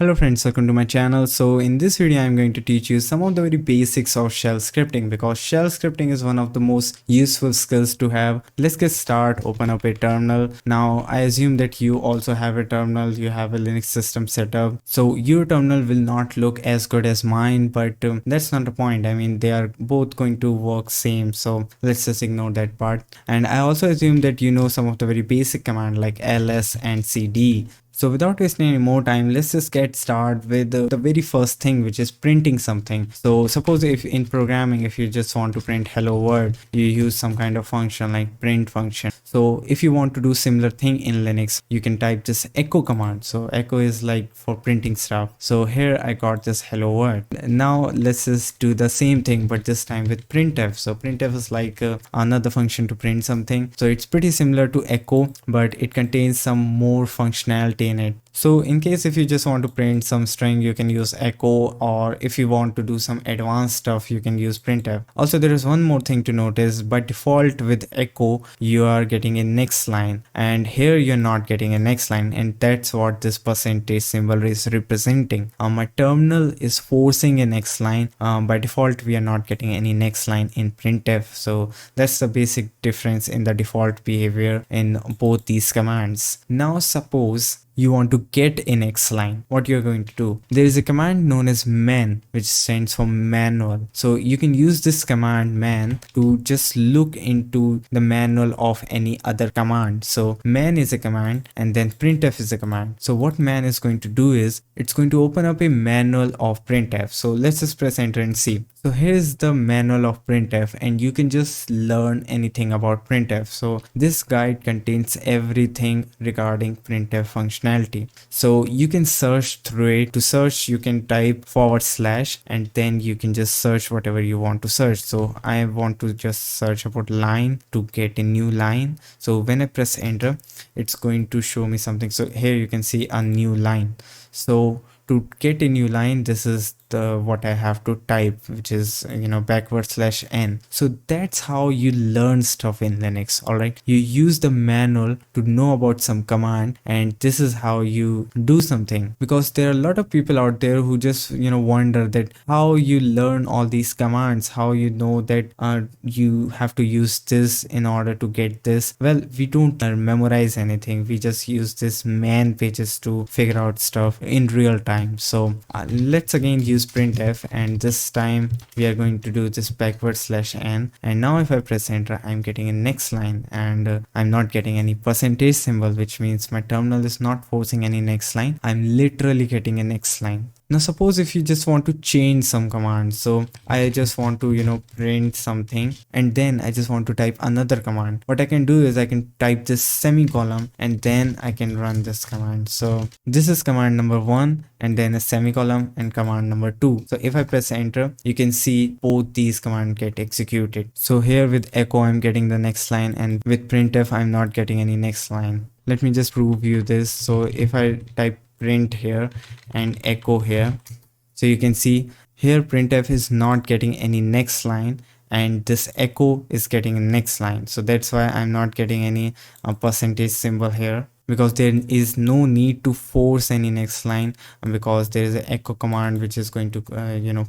Hello friends, welcome to my channel. So in this video I'm going to teach you some of the very basics of shell scripting, because shell scripting is one of the most useful skills to have. Let's get started. Open up a terminal. Now I assume that you also have a terminal, you have a Linux system set up, so your terminal will not look as good as mine, but that's not the point. I mean, they are both going to work same, so let's just ignore that part. And I also assume that you know some of the very basic command like ls and cd. So without wasting any more time, let's just get started with the very first thing, which is printing something. So suppose if in programming, if you just want to print hello world, you use some kind of function like print function. So if you want to do similar thing in Linux, you can type this echo command. So echo is like for printing stuff. So here I got this hello world. Now let's just do the same thing, but this time with printf. So printf is like another function to print something. So it's pretty similar to echo, but it contains some more functionality in it. So in case if you just want to print some string, you can use echo, or if you want to do some advanced stuff, you can use printf. Also, there is one more thing to notice. By default with echo, you are getting a next line, and here you're not getting a next line, and that's what this percentage symbol is representing. My terminal is forcing a next line. By default, we are not getting any next line in printf. So that's the basic difference in the default behavior in both these commands. Now suppose you want to get a next line. What you're going to do, there is a command known as man, which stands for manual. So you can use this command man to just look into the manual of any other command. So man is a command and then printf is a command. So what man is going to do is it's going to open up a manual of printf. So let's just press enter and see. So here's the manual of printf, and you can just learn anything about printf. So this guide contains everything regarding printf functionality. So you can search through it. To search, you can type / and then you can just search whatever you want to search. So I want to just search about line to get a new line. So when I press enter, it's going to show me something. So here you can see a new line. So to get a new line, this is what I have to type, which is /n. So that's how you learn stuff in Linux. All right, you use the manual to know about some command, and this is how you do something. Because there are a lot of people out there who just wonder that how you learn all these commands, how you know that you have to use this in order to get this. Well, we don't memorize anything, we just use this man pages to figure out stuff in real time. So let's again use printf, and this time we are going to do this /n. And now if I press enter, I'm getting a next line, and I'm not getting any percentage symbol, which means my terminal is not forcing any next line. I'm literally getting a next line. Now suppose if you just want to change some command. So I just want to print something, and then I just want to type another command. What I can do is I can type this semicolon, and then I can run this command. So this is command number 1, and then a semicolon, and command number 2. So if I press enter, you can see both these commands get executed. So here with echo, I'm getting the next line, and with printf, I'm not getting any next line. Let me just prove you this. So if I type print here and echo here, so you can see here printf is not getting any next line, and this echo is getting a next line. So that's why I'm not getting any percentage symbol here, because there is no need to force any next line, because there is an echo command which is going to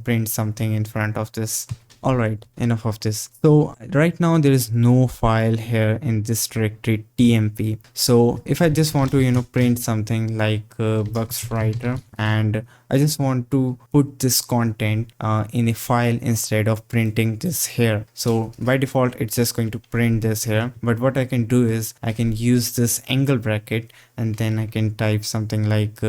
print something in front of this. All right, enough of this. So right now there is no file here in this directory tmp. So if I just want to print something like bugs writer, and I just want to put this content in a file instead of printing this here. So by default, it's just going to print this here. But what I can do is I can use this angle bracket, and then I can type something like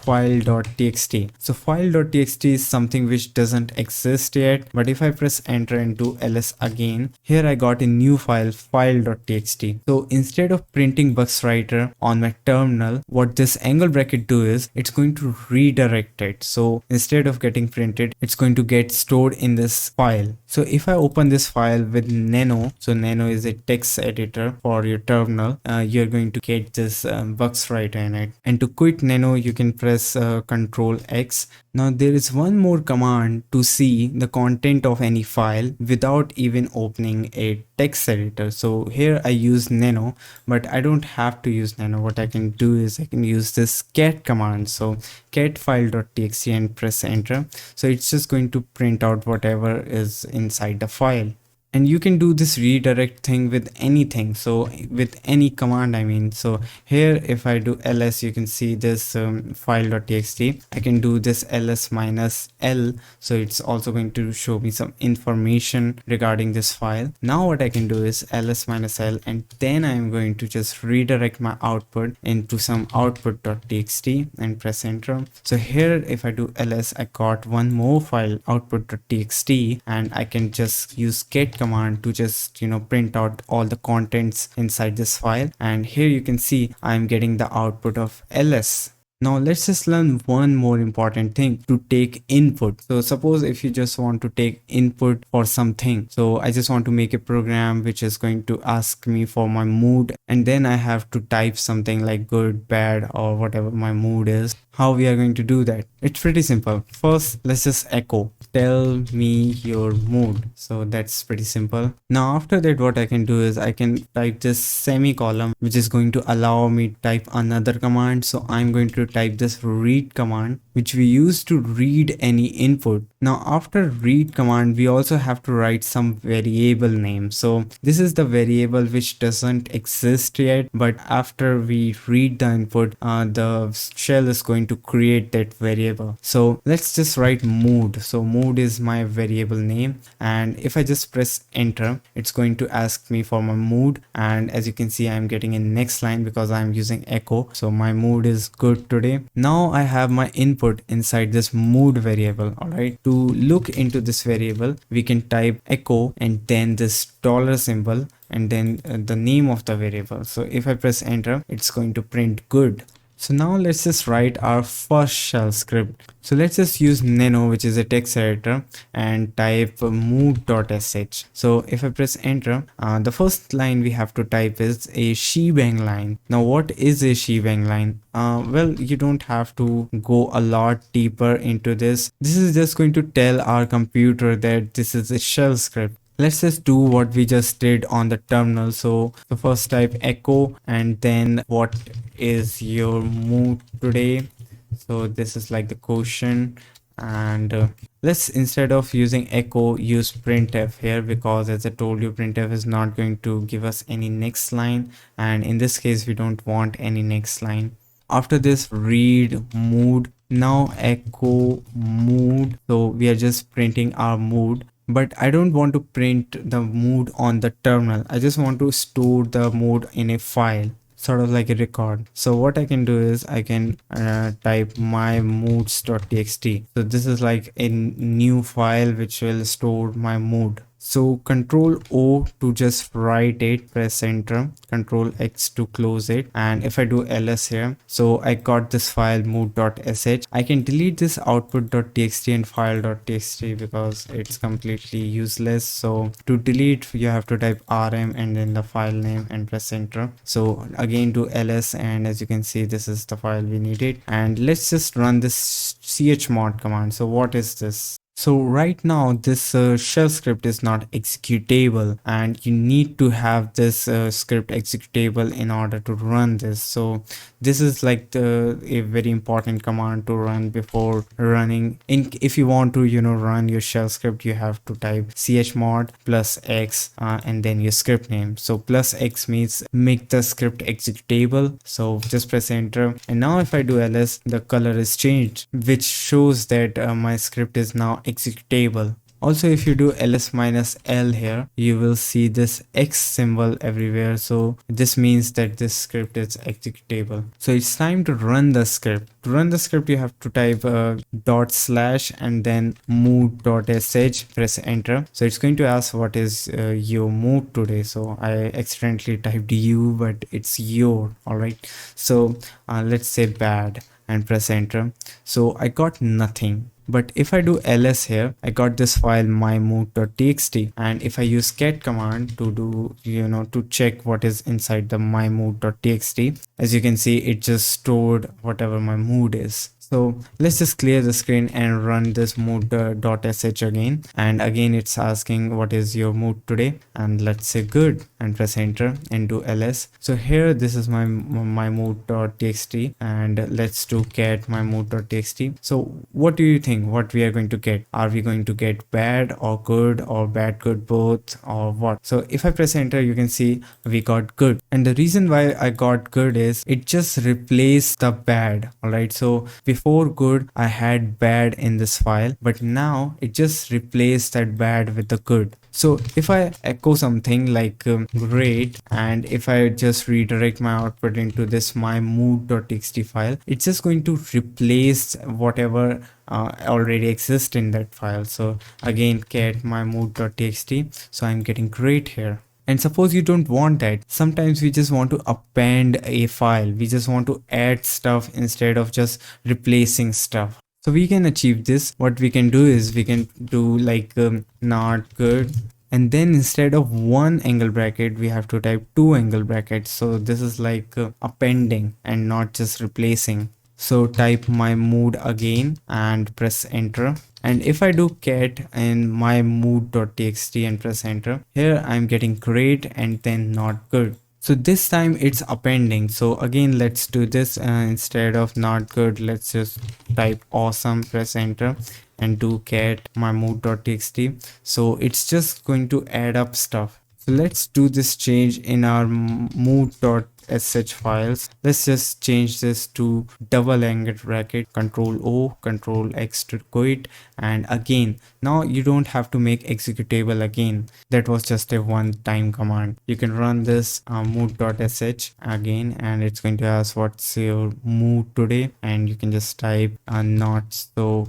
file.txt. So file.txt is something which doesn't exist yet, but if I press enter and do ls again, here I got a new file, file.txt. So instead of printing bugs writer on my terminal, what this angle bracket do is it's going to redirect it. So instead of getting printed, it's going to get stored in this file. So if I open this file with nano, so nano is a text editor for your terminal, you're going to get this bugs writer in it. And to quit nano, you can press press Control X. Now there is one more command to see the content of any file without even opening a text editor. So here I use nano, but I don't have to use nano. What I can do is I can use this cat command. So cat file.txt and press enter. So it's just going to print out whatever is inside the file. And you can do this redirect thing with anything, so with any command I mean. So here if I do ls, you can see this file.txt. I can do this ls minus l, so it's also going to show me some information regarding this file. Now what I can do is ls minus l, and then I'm going to just redirect my output into some output.txt and press enter. So here if I do ls, I got one more file, output.txt, and I can just use get command to just print out all the contents inside this file. And here you can see I'm getting the output of ls. Now let's just learn one more important thing, to take input. So suppose if you just want to take input for something, so I just want to make a program which is going to ask me for my mood, and then I have to type something like good, bad, or whatever my mood is. How we are going to do that? It's pretty simple. First, let's just echo, tell me your mood. So that's pretty simple. Now after that, what I can do is I can type this semicolon, which is going to allow me to type another command. So I'm going to type this read command, which we use to read any input. Now after read command, we also have to write some variable name. So this is the variable which doesn't exist yet, but after we read the input, the shell is going to create that variable. So let's just write mood. So mood is my variable name, and if I just press enter, it's going to ask me for my mood. And as you can see, I'm getting in next line because I'm using echo. So my mood is good today. Now I have my input inside this mood variable. All right, to look into this variable, we can type echo and then this dollar symbol and then the name of the variable. So if I press enter, it's going to print good. So now let's just write our first shell script. So let's just use nano, which is a text editor, and type mood.sh. So if I press enter, the first line we have to type is a shebang line. Now what is a shebang line? Well, you don't have to go a lot deeper into this. This is just going to tell our computer that this is a shell script. Let's just do what we just did on the terminal. So the first type echo and then what is your mood today. So this is like the question, and let's, instead of using echo, use printf here, because as I told you, printf is not going to give us any next line, and in this case we don't want any next line. After this, read mood. Now echo mood, so we are just printing our mood. But I don't want to print the mood on the terminal. I just want to store the mood in a file, sort of like a record. So what I can do is I can type my moods.txt. So this is like a new file which will store my mood. So Control O to just write it, press enter, Control X to close it. And if I do ls here, so I got this file mood.sh. I can delete this output.txt and file.txt because it's completely useless. So to delete, you have to type rm and then the file name and press enter. So again do ls, and as you can see, this is the file we needed. And let's just run this chmod command. So what is this? So right now this shell script is not executable, and you need to have this script executable in order to run this. So this is like a very important command to run before running. If you want to run your shell script, you have to type chmod plus x and then your script name. So plus x means make the script executable. So just press enter, and now if I do ls, the color is changed, which shows that my script is now executable. Also, if you do ls minus l here, you will see this x symbol everywhere. So this means that this script is executable. So it's time to run the script. To run the script, you have to type / and then mood.sh, press enter. So it's going to ask what is your mood today. So I accidentally typed you, but it's your. All right. So let's say bad and press enter. So I got nothing. But if I do ls here, I got this file mymood.txt, and if I use cat command to do to check what is inside the mymood.txt, as you can see, it just stored whatever my mood is. So let's just clear the screen and run this mood.sh again. And again, it's asking what is your mood today, and let's say good and press enter and do ls. So here, this is my mood.txt, and let's do get my mood.txt. So what do you think what we are going to get? Are we going to get bad or good or bad good both or what? So if I press enter, you can see we got good. And the reason why I got good is it just replaced the bad. All right, so before good I had bad in this file, but now it just replaced that bad with the good. So if I echo something like great, and if I just redirect my output into this my mood.txt file, it's just going to replace whatever already exists in that file. So again, get my mood.txt, so I'm getting great here. And suppose you don't want that. Sometimes we just want to append a file. We just want to add stuff instead of just replacing stuff. So we can achieve this. What we can do is we can do like not good. And then instead of one angle bracket, we have to type two angle brackets. So this is like appending and not just replacing. So type my mood again and press enter. And if I do get in my mood.txt and press enter, here I'm getting great and then not good. So this time it's appending. So again, let's do this. Instead of not good, let's just type awesome, press enter and do get my mood.txt. So it's just going to add up stuff. So let's do this change in our mood.sh files. Let's just change this to double angle bracket, control O, control X to quit. And again, now you don't have to make executable again. That was just a one-time command. You can run this mood.sh again, and it's going to ask what's your mood today, and you can just type not so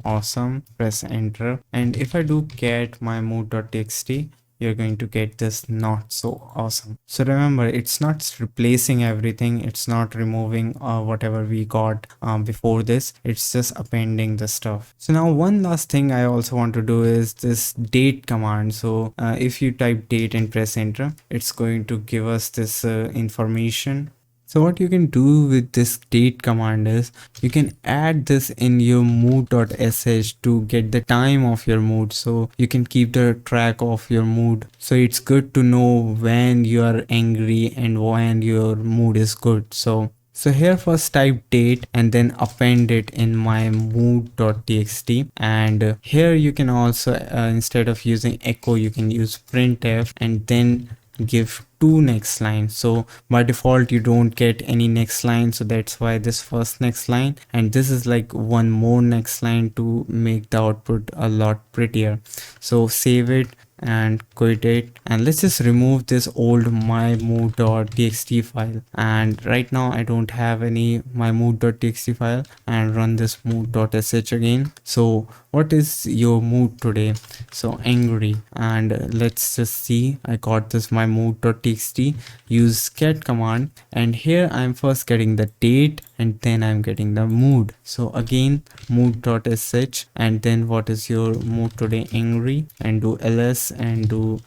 awesome, press enter. And if I do get my mood.txt, you're going to get this not so awesome. So remember, it's not replacing everything, it's not removing whatever we got before this, it's just appending the stuff. So now one last thing I also want to do is this date command. So if you type date and press enter, it's going to give us this information. So what you can do with this date command is you can add this in your mood.sh to get the time of your mood, so you can keep the track of your mood. So it's good to know when you are angry and when your mood is good. So here first type date and then append it in my mood.txt. And here you can also instead of using echo, you can use printf and then give two next line. So by default you don't get any next line, so that's why this first next line, and this is like one more next line to make the output a lot prettier. So save it and quit it, and let's just remove this old my mood.txt file. And right now I don't have any my mood.txt file, and run this mood.sh again. So what is your mood today? So angry. And let's just see, I got this my mood.txt, use get command, and here I'm first getting the date and then I'm getting the mood. So again mood.sh, and then what is your mood today? Angry, and do ls and do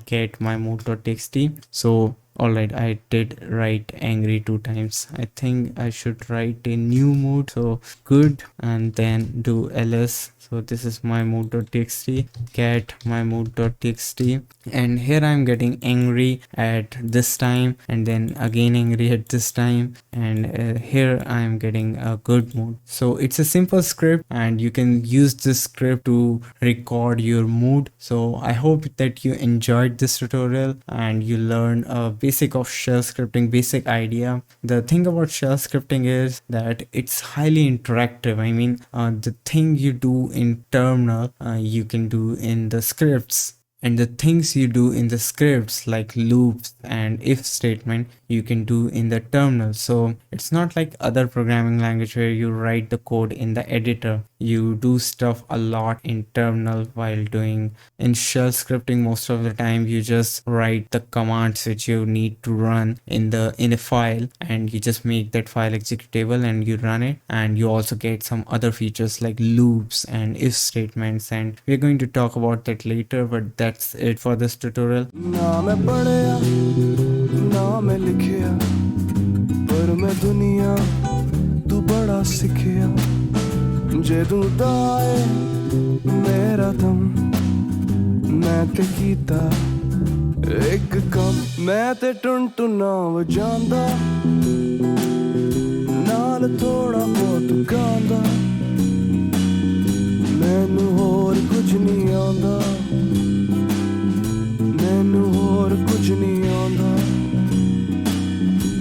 get my mood.txt. So alright, I did write angry 2 times. I think I should write a new mood. So good, and then do ls. So this is my mood.txt, get my mood.txt, and here I'm getting angry at this time, and then again angry at this time, and here I'm getting a good mood. So it's a simple script, and you can use this script to record your mood. So I hope that you enjoyed this tutorial and you learned a basic of shell scripting, basic idea. The thing about shell scripting is that it's highly interactive. I mean, the thing you do in terminal you can do in the scripts, and the things you do in the scripts like loops and if statement you can do in the terminal. So it's not like other programming language where you write the code in the editor. You do stuff a lot in terminal while doing in shell scripting. Most of the time you just write the commands which you need to run in a file, and you just make that file executable and you run it. And you also get some other features like loops and if statements, and we're going to talk about that later. But that's it for this tutorial. ना मैं पढ़िया ना मैं लिखिया, पर मैं दुनिया तू बड़ा सिखिया। ਜਦੋਂ ਦਾ ਏ ਮੇਰਾ ਦਮ ਮੈਂ ਤੇ ਕੀਤਾ ਇੱਕ ਕੰਮ ਮੈਂ ਤੇ ਟੁਨਟੁਨਾ ਵਜਾਂਦਾ ਨਾਲ ਥੋੜਾ ਬਹੁਤ ਗਾਉਂਦਾ